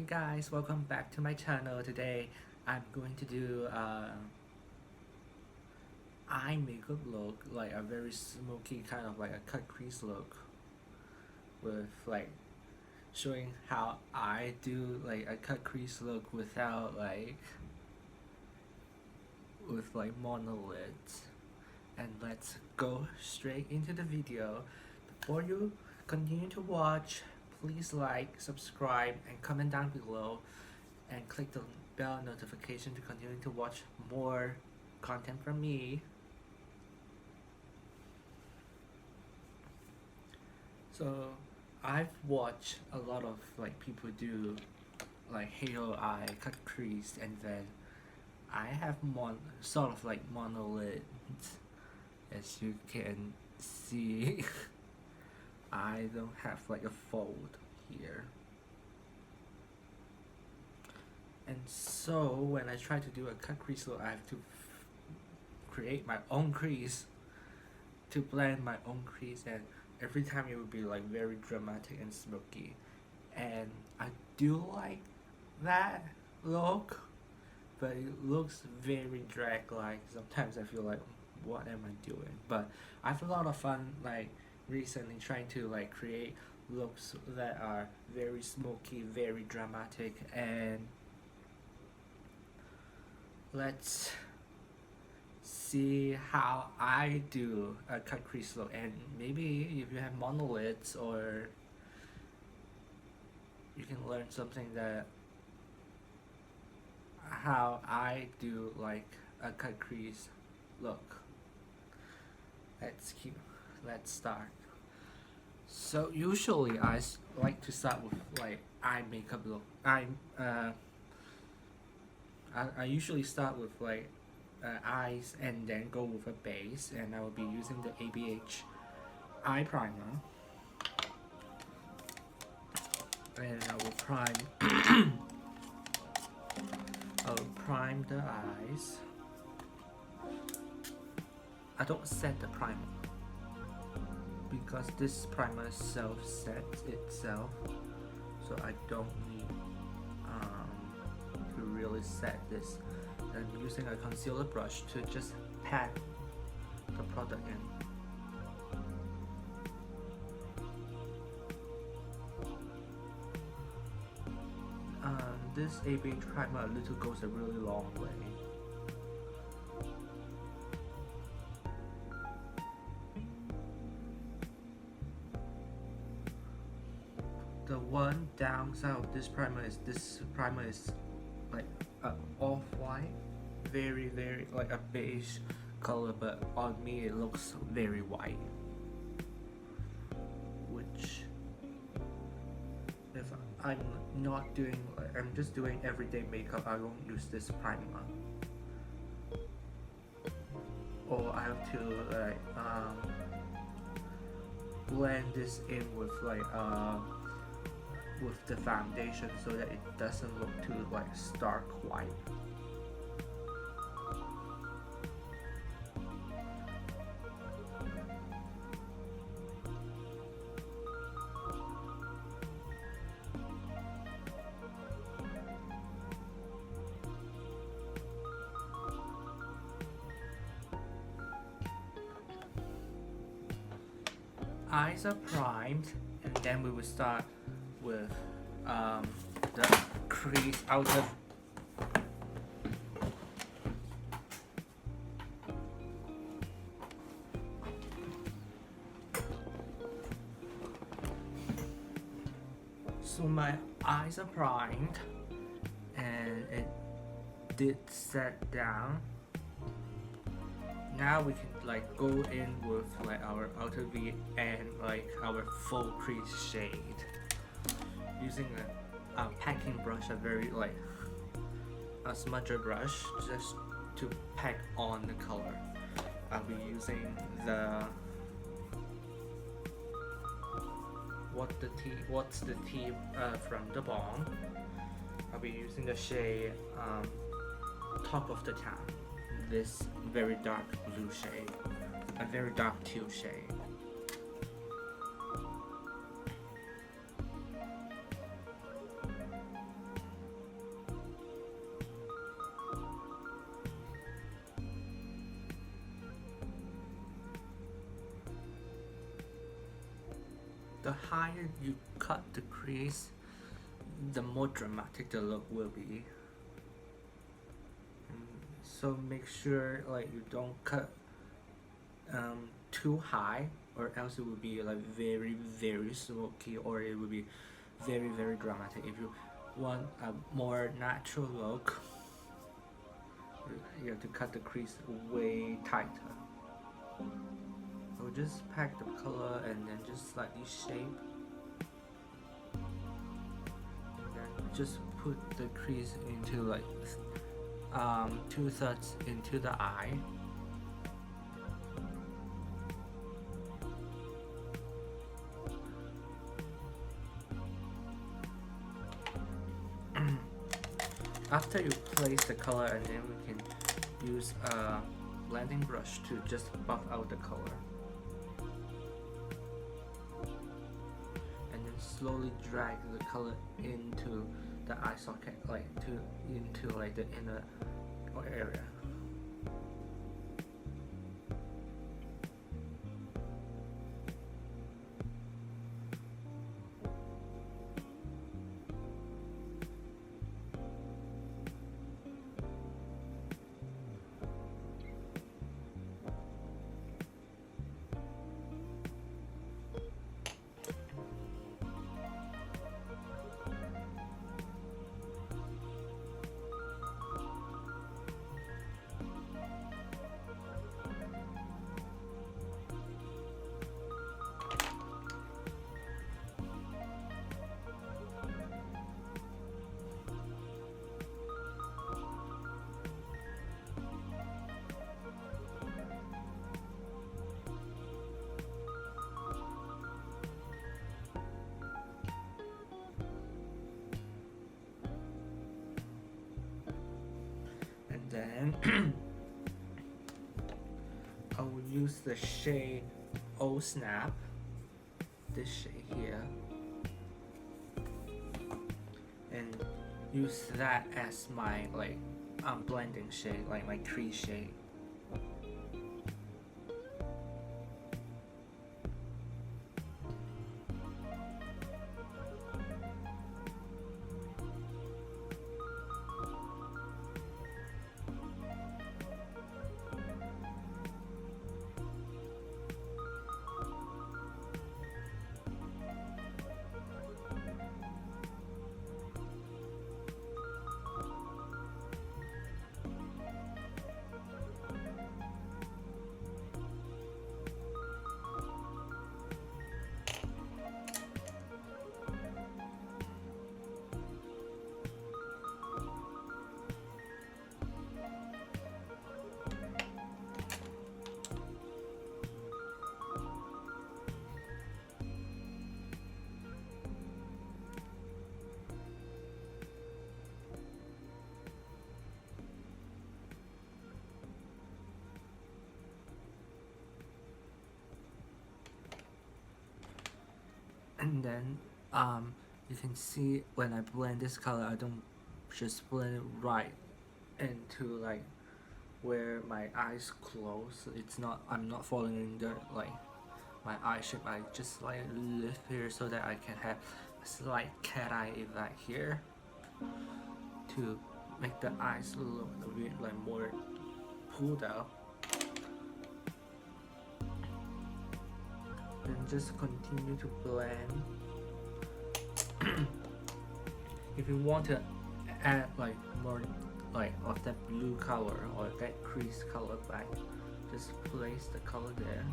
guys, welcome back to my channel. Today I'm going to do eye makeup look, like a very smoky kind of like a cut crease look, with like showing how I do like a cut crease look without with monolids. And let's go straight into the video. Before you continue to watch, please like, subscribe, and comment down below, and click the bell notification to continue to watch more content from me. So I've watched a lot of people do like halo eye, cut crease, and then I have sort of like monolids, as you can see. I don't have like a fold here, and so when I try to do a cut crease look, I have to create my own crease to blend my own crease, and every time it would be like very dramatic and smoky, and I do like that look, but it looks very drag-like. Sometimes I feel like, what am I doing? But I have a lot of fun recently trying to create looks that are very smoky, very dramatic, and let's see how I do a cut crease look. And maybe if you have monolids, or you can learn something that how I do like a cut crease look. Let's start. So usually I like to start with eye makeup look. I usually start with eyes and then go with a base, and I will be using the ABH eye primer, and I will prime I'll prime the eyes. I don't set the primer because this primer self-sets itself, so I don't need to really set this. I'm using a concealer brush to just pat the product in. This ABH primer a little goes a really long way. The one downside of this primer is like off-white, very like a beige color, but on me it looks very white, which if I'm not doing I'm just doing everyday makeup, I won't use this primer, or I have to blend this in with with the foundation so that it doesn't look too stark white. Eyes are primed, and then we will start with the crease outer. So my eyes are primed, and it did set down. Now we can go in with our outer V and our full crease shade, using a packing brush, a very a smudger brush, just to pack on the color. I'll be using the What's the Tea from the Balm. I'll be using the shade Top of the Town, this very dark blue shade, a very dark teal shade. the higher you cut the crease, the more dramatic the look will be. So make sure like you don't cut too high, or else it will be like very smoky, or it will be very dramatic. If you want a more natural look, you have to cut the crease way tighter. So just pack the color and then just slightly shape, and then just put the crease into like 2/3 into the eye. After you place the color, and then we can use a blending brush to just buff out the color, and then slowly drag the color into the eye socket, like into like the inner area. Then I will use the shade Oh Snap, this shade here, and use that as my like blending shade, like my crease shade. And then you can see when I blend this color, I don't just blend it right into like where my eyes close. It's not, I'm not following the like my eye shape. I just like lift here so that I can have a slight cat eye effect here to make the eyes look a bit like more pulled out. And just continue to blend. If you want to add like more like of that blue color or that crease color back, just place the color there.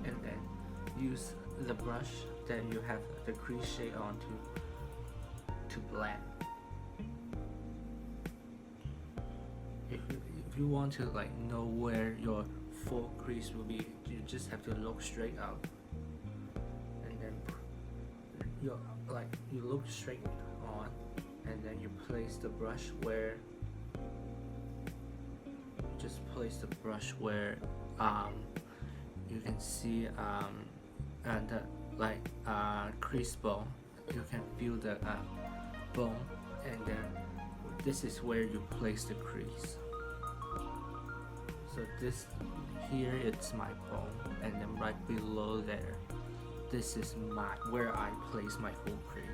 And then use the brush that you have the crease shade on to blend. If you want to like know where your full crease will be, you just have to look straight up, and then you look straight on, and then you place the brush where you can see the crease bone. You can feel the bone, and then this is where you place the crease. So this here, it's my bone, and then right below there, this is where I place my full crease.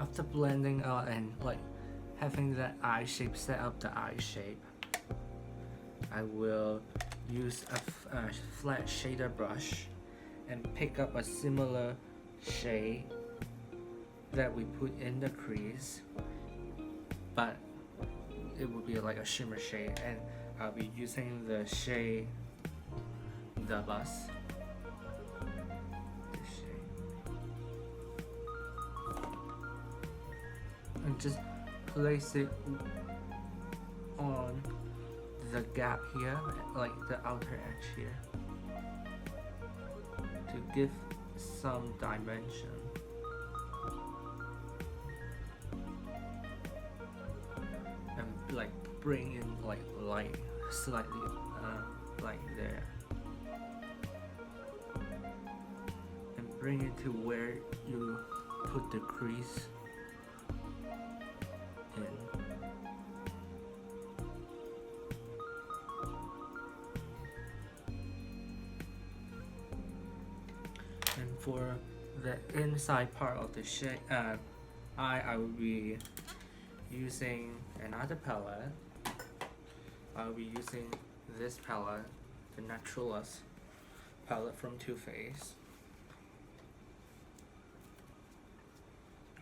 After blending out and like having that eye shape, set up the eye shape, I will use a flat shader brush and pick up a similar shade that we put in the crease, but it would be like a shimmer shade, and I'll be using the shade The Bus. And just place it on the gap here, like the outer edge here, to give some dimension. And like bring in like light slightly like there, and bring it to where you put the crease in. And for the inside part of the shape, I will be using another palette. I'll be using this palette, the Naturalist palette from Too Faced.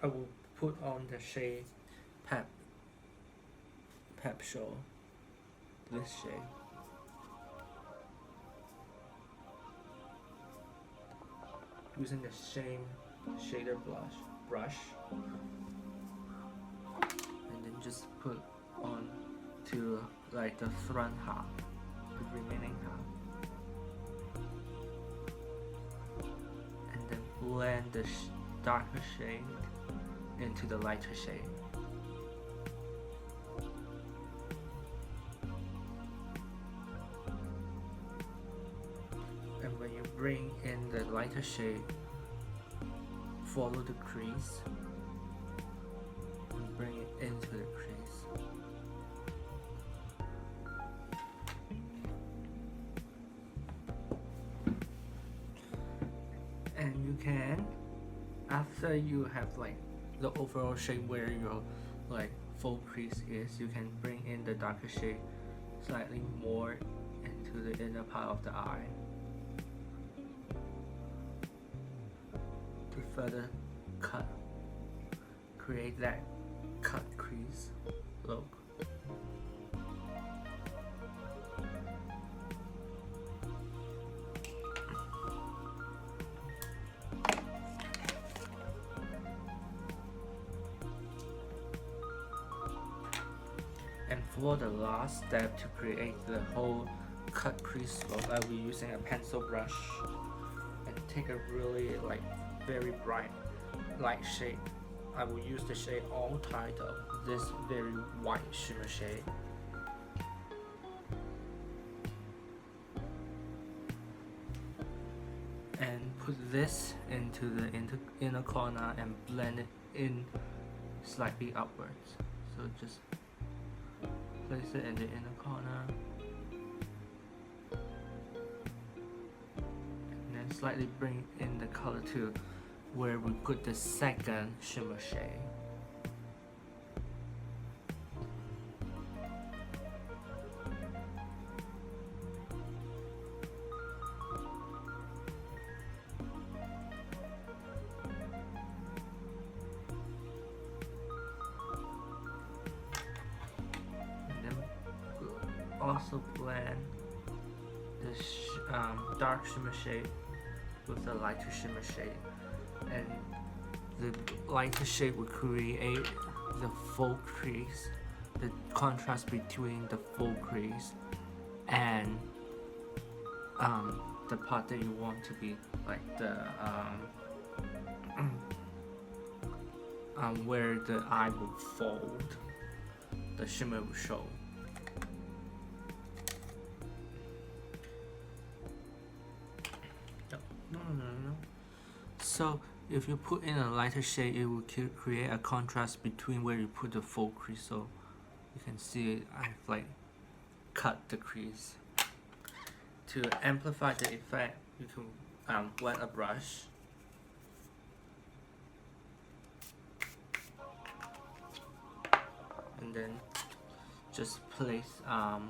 I will put on the shade Pep Show, this shade. Using the same shader brush, and then just put on to like the front half, the remaining half, and then blend the darker shade into the lighter shade. And when you bring in the lighter shade, follow the crease and bring it into the crease. And you can, after you have like the overall shape where your like full crease is, you can bring in the darker shade slightly more into the inner part of the eye to further create that cut crease look. And for the last step, to create the whole cut crease look, I'll be using a pencil brush and take a really like very bright light shade. I will use the shade All Title, this very white shimmer shade. And put this into the inner corner and blend it in slightly upwards. So just place it in the inner corner, and then slightly bring in the color to where we put the second shimmer shade. Also blend this dark shimmer shade with the lighter shimmer shade, and the lighter shade will create the full crease, the contrast between the full crease and the part that you want to be like the where the eye will fold, the shimmer will show. No. So if you put in a lighter shade, it will create a contrast between where you put the full crease. So you can see I've like cut the crease. To amplify the effect, you can wet a brush. And then just place to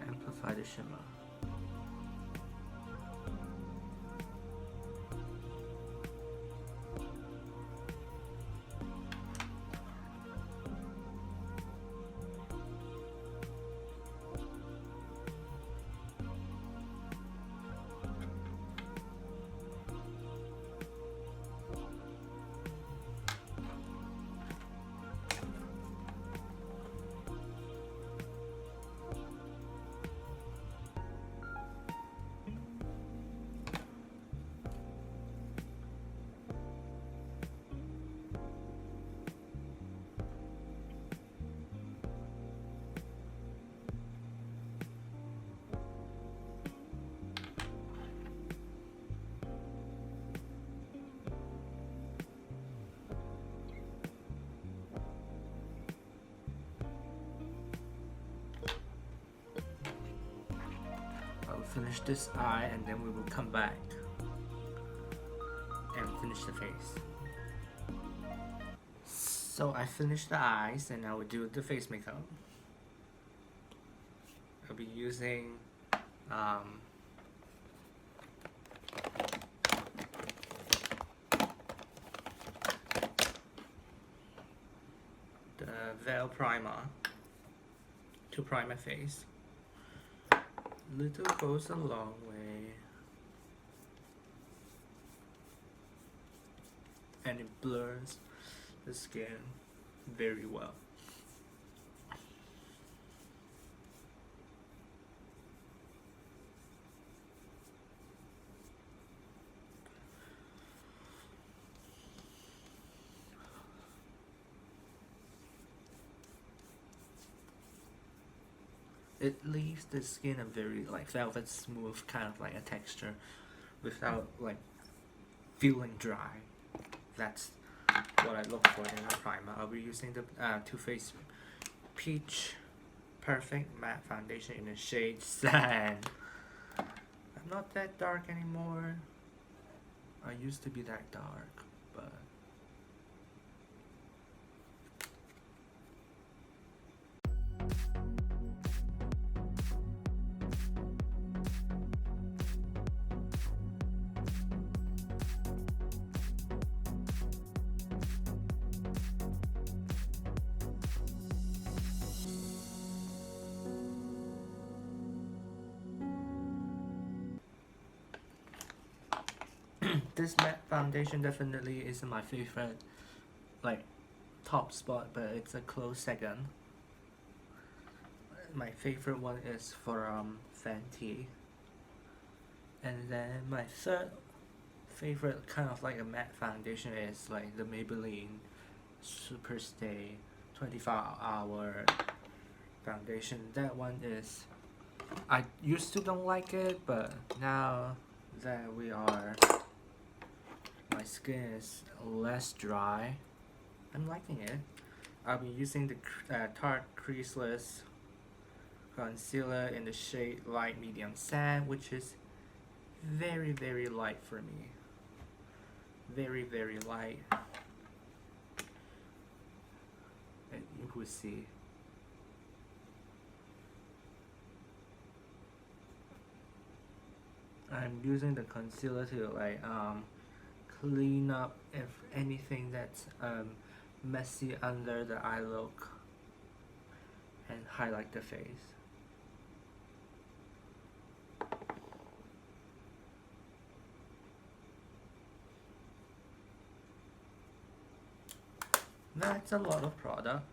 amplify the shimmer. Finish this eye, and then we will come back and finish the face. So I finished the eyes, and I will do the face makeup. I'll be using the Veil Primer to prime my face. Little goes a long way, and it blurs the skin very well. It leaves the skin a very like velvet smooth kind of like a texture without like feeling dry. That's what I look for in a primer. I'll be using the Too Faced Peach Perfect Matte Foundation in the shade Satin. I'm not that dark anymore. I used to be that dark, but this matte foundation definitely isn't my favorite, like top spot, but it's a close second. My favorite one is from Fenty, and then my third favorite kind of like a matte foundation is like the Maybelline Superstay 24-hour foundation. That one is, I used to don't like it, but now that my skin is less dry, I'm liking it. I'll be using the Tarte Creaseless Concealer in the shade Light Medium Sand, which is very, very light for me. Very, very light. And you will see. I'm using the concealer to like clean up if anything that's messy under the eye look and highlight the face. That's a lot of product,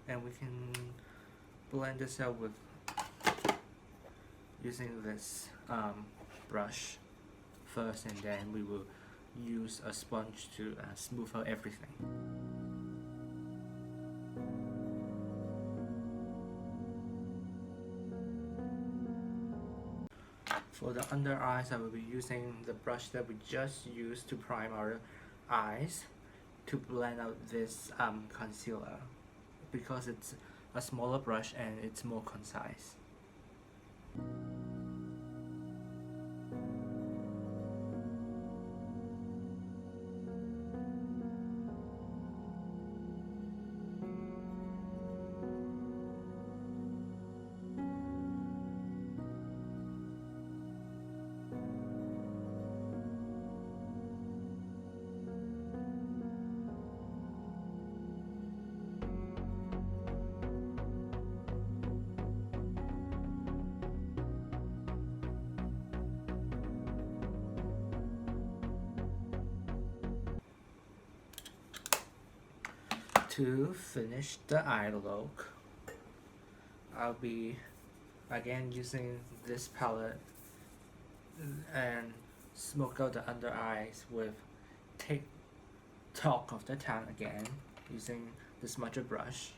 and we can blend this out with using this brush first, and then we will use a sponge to smooth out everything. For the under eyes, I will be using the brush that we just used to prime our eyes to blend out this concealer, because it's a smaller brush and it's more concise. To finish the eye look, I'll be again using this palette and smoke out the under eyes with Talk of the Town again, using the smudger brush.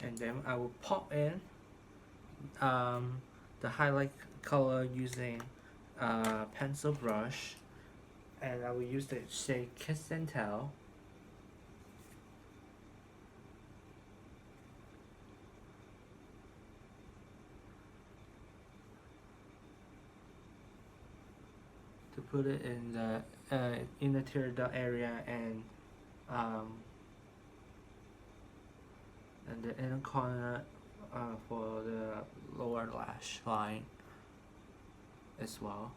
And then I will pop in the highlight color using a pencil brush, and I will use the shade Kiss and Tell. To put it in the inner tear duct area and the inner corner for the lower lash line as well.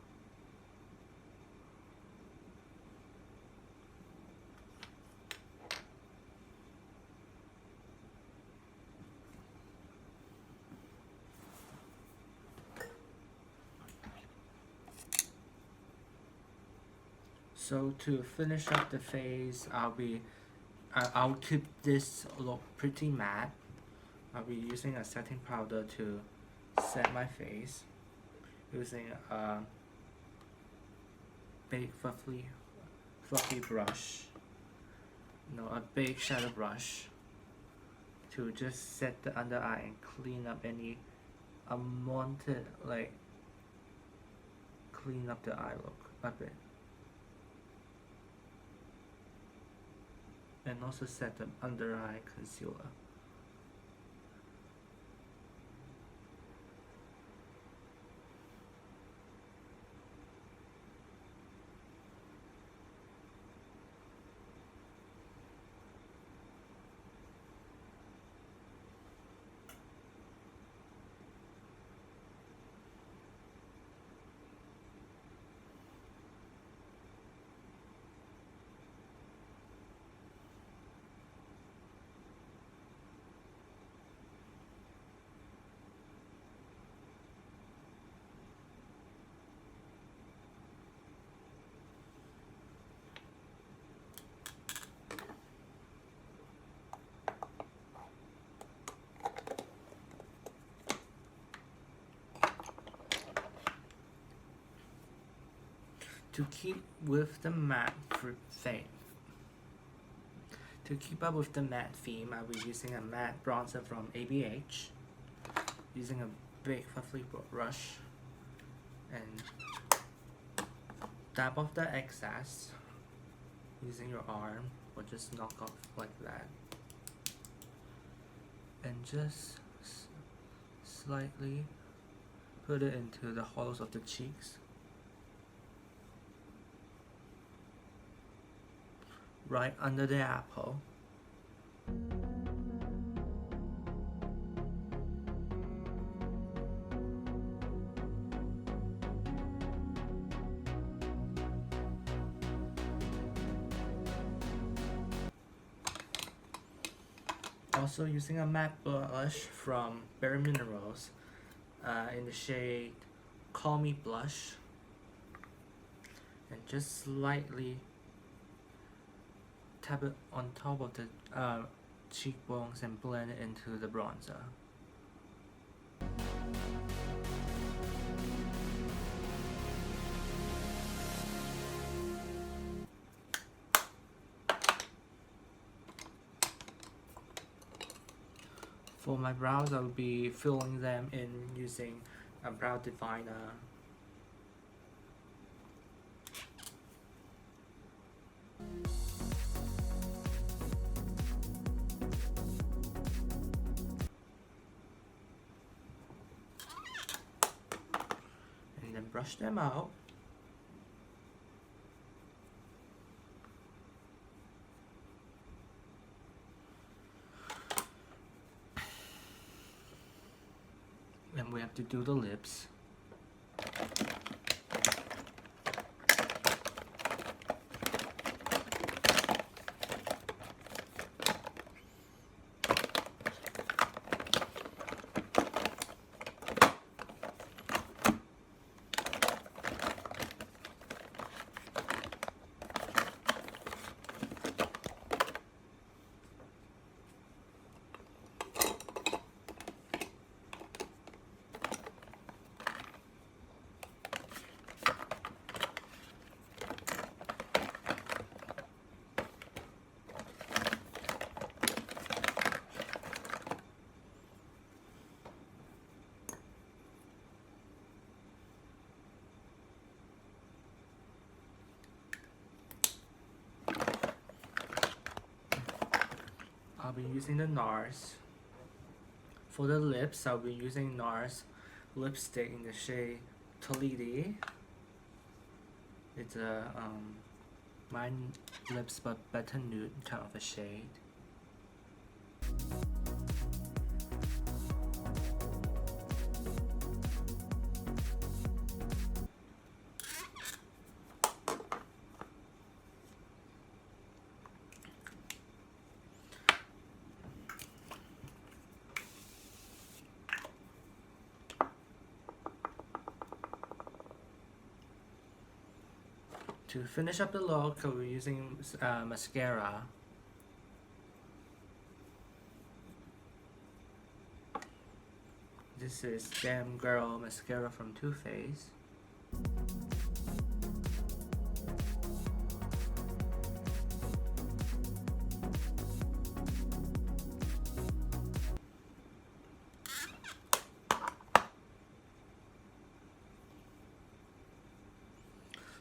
So to finish up the face, I'll keep this look pretty matte. I'll be using a setting powder to set my face, using a big fluffy brush, a big shadow brush, to just set the under eye and clean up any unwanted, clean up the eye look a bit. And also set the under eye concealer. To keep with the matte theme, to keep up with the matte theme, I'll be using a matte bronzer from ABH, using a big fluffy brush, and dab off the excess using your arm, or just knock off like that, and just slightly put it into the hollows of the cheeks. Right under the apple. also using a matte blush from Bare Minerals in the shade Call Me Blush, and just slightly tap it on top of the cheekbones and blend it into the bronzer. For my brows, I'll be filling them in using a brow definer. And then brush them out. And we have to do the lips. I'll be using the NARS. For the lips, I'll be using NARS lipstick in the shade Tolede. It's a my lips but better nude kind of a shade. To finish up the look, I'll be using mascara. This is Damn Girl mascara from Too Faced.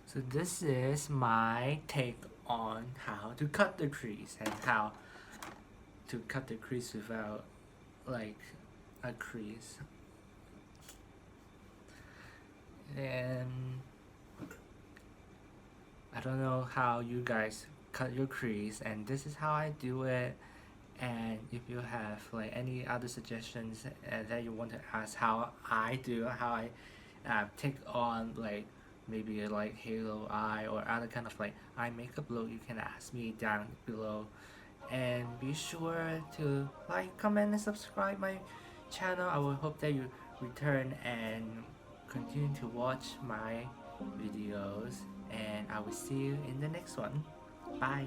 So this is my take on how to cut the crease and how to cut the crease without like a crease. And I don't know how you guys cut your crease, and this is how I do it. And if you have like any other suggestions that you want to ask how I do, how I take on like maybe like halo eye or other kind of like eye makeup look, you can ask me down below. And be sure to like, comment, and subscribe my channel. I will hope that you return and continue to watch my videos, and I will see you in the next one. Bye.